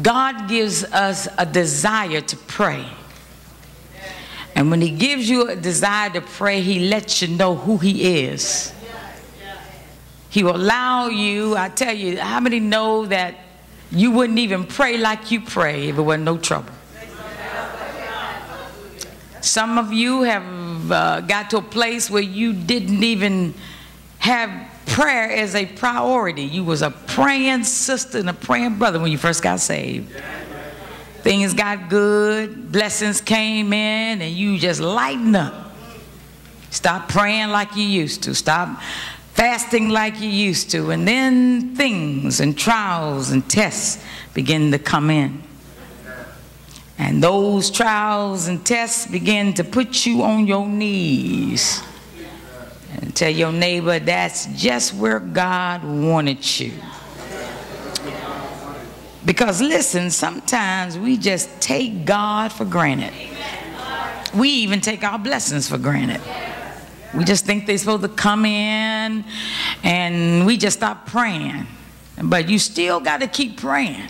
God gives us a desire to pray. And when he gives you a desire to pray, he lets you know who he is. He will allow you. I tell you, how many know that you wouldn't even pray like you pray if it wasn't no trouble? Some of you have got to a place where you didn't even have prayer as a priority. You was a praying sister and a praying brother when you first got saved. Things got good, blessings came in, and you just lighten up. Stop praying like you used to. Stop fasting like you used to. And then things and trials and tests begin to come in. And those trials and tests begin to put you on your knees. And tell your neighbor, that's just where God wanted you. Because listen, sometimes we just take God for granted. We even take our blessings for granted. We just think they're supposed to come in, and we just stop praying. But you still got to keep praying.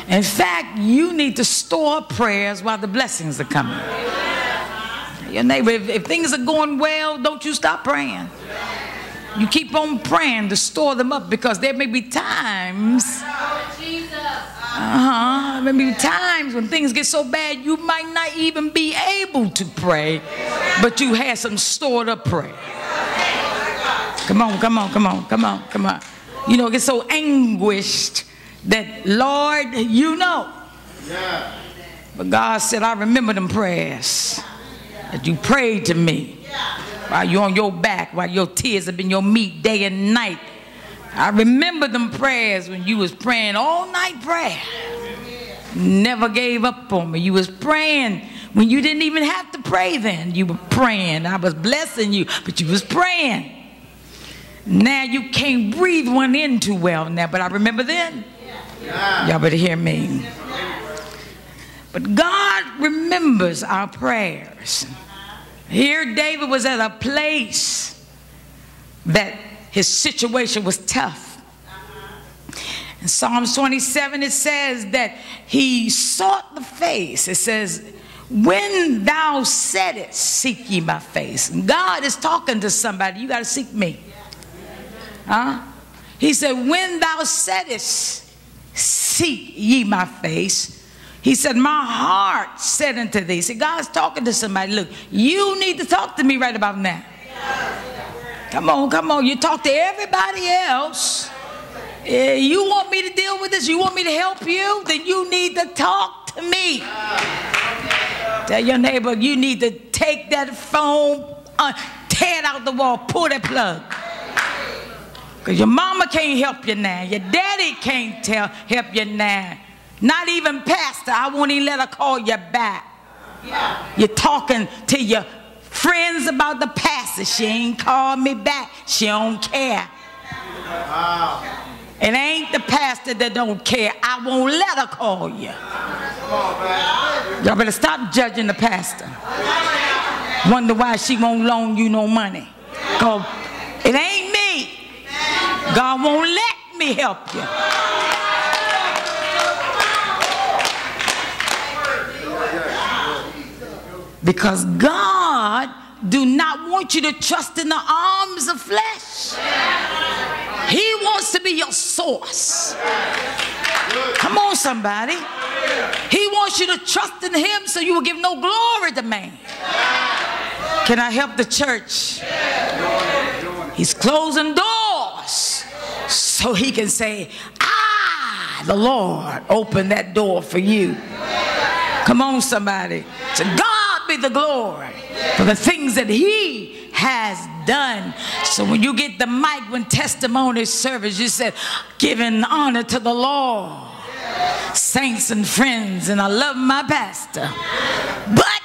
In fact, you need to store prayers while the blessings are coming. Your neighbor, if things are going well, don't you stop praying. You keep on praying to store them up, because there may be times, maybe times when things get so bad you might not even be able to pray, but you had some stored up prayer. Come on, come on, come on, come on, come on. You know, get so anguished that, Lord, you know. But God said, I remember them prayers that you prayed to me while you're on your back, while your tears have been your meat day and night. I remember them prayers when you was praying all night prayer. Never gave up on me. You was praying when you didn't even have to pray then. You were praying. I was blessing you, but you was praying. Now you can't breathe one in too well now, but I remember then. Y'all better hear me. But God remembers our prayers. Here David was at a place that his situation was tough. In Psalms 27 it says that he sought the face. It says, when thou saidest, seek ye my face. God is talking to somebody. You got to seek me. He said, when thou saidest, seek ye my face. He said, my heart said unto thee. See, God's talking to somebody. Look, you need to talk to me right about now. Come on, come on. You talk to everybody else. You want me to deal with this? You want me to help you? Then you need to talk to me. Tell your neighbor, you need to take that phone, tear it out the wall, pull that plug. Because your mama can't help you now. Your daddy can't help you now. Not even pastor. I won't even let her call you back. You're talking to your friends about the pastor. She ain't called me back. She don't care. It ain't the pastor that don't care. I won't let her call you. Y'all better stop judging the pastor. Wonder why she won't loan you no money. Because it ain't me. God won't let me help you. Because God do not want you to trust in the arms of flesh. He wants to be your source. Come on, somebody. He wants you to trust in him so you will give no glory to man. Can I help the church? He's closing doors so he can say, the Lord opened that door for you. Come on, somebody. To God be the glory for the things that he has done. So when you get the mic, when testimony service, you said, giving honor to the Lord, saints and friends, and I love my pastor. But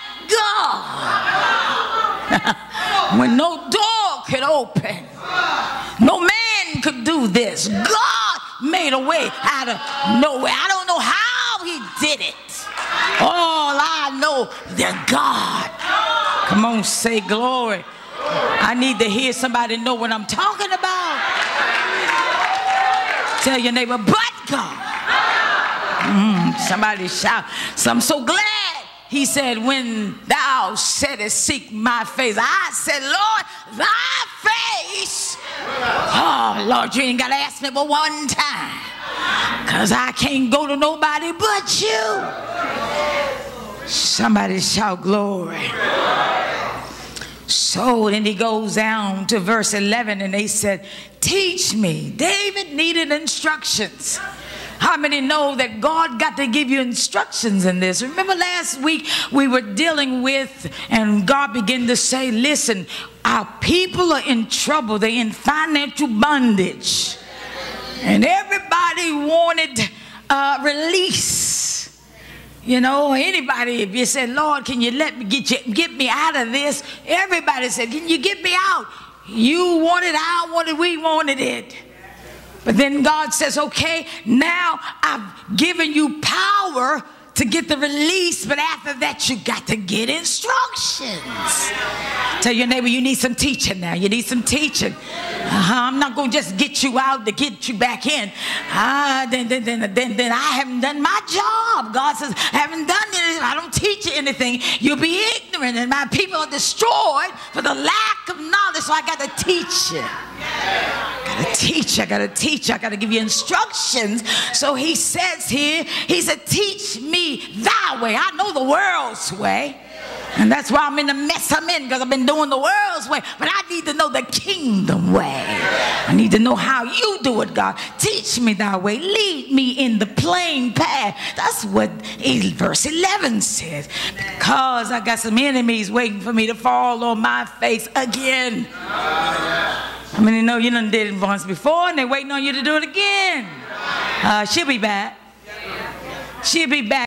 God, when no door could open, no man could do this, God made a way out of nowhere. I don't know how he did it. All I know that God. Come on, say glory. I need to hear somebody know what I'm talking about. Tell your neighbor, but God. Somebody shout. So I'm so glad he said, when thou saidest seek my face, I said, Lord, thy face. Oh, Lord, you ain't got to ask me but one time, because I can't go to nobody but you. Somebody shout glory. So then he goes down to verse 11, and they said, teach me. David needed instructions. How many know that God got to give you instructions in this? Remember last week we were dealing with, and God began to say, listen, our people are in trouble. They're in financial bondage. And everybody wanted release. You know, anybody, if you said, Lord, can you let me get me out of this? Everybody said, can you get me out? You wanted it, I wanted, we wanted it. But then God says, okay, now I've given you power to get the release, but after that you got to get instructions. Tell your neighbor, you need some teaching now. You need some teaching. I'm not going to just get you out to get you back in. Then I haven't done my job. God says, I haven't done anything. I don't teach you anything. You'll be ignorant, and my people are destroyed for the lack of knowledge, so I got to teach you. I got to give you instructions. So he says here, he said, teach me thy way. I know the world's way. And that's why I'm in the mess I'm in, because I've been doing the world's way. But I need to know the kingdom way. I need to know how you do it, God. Teach me thy way. Lead me in the plain path. That's what verse 11 says. Because I got some enemies waiting for me to fall on my face again. I mean, you know you done did it once before, and they're waiting on you to do it again. She'll be back. She'll be back.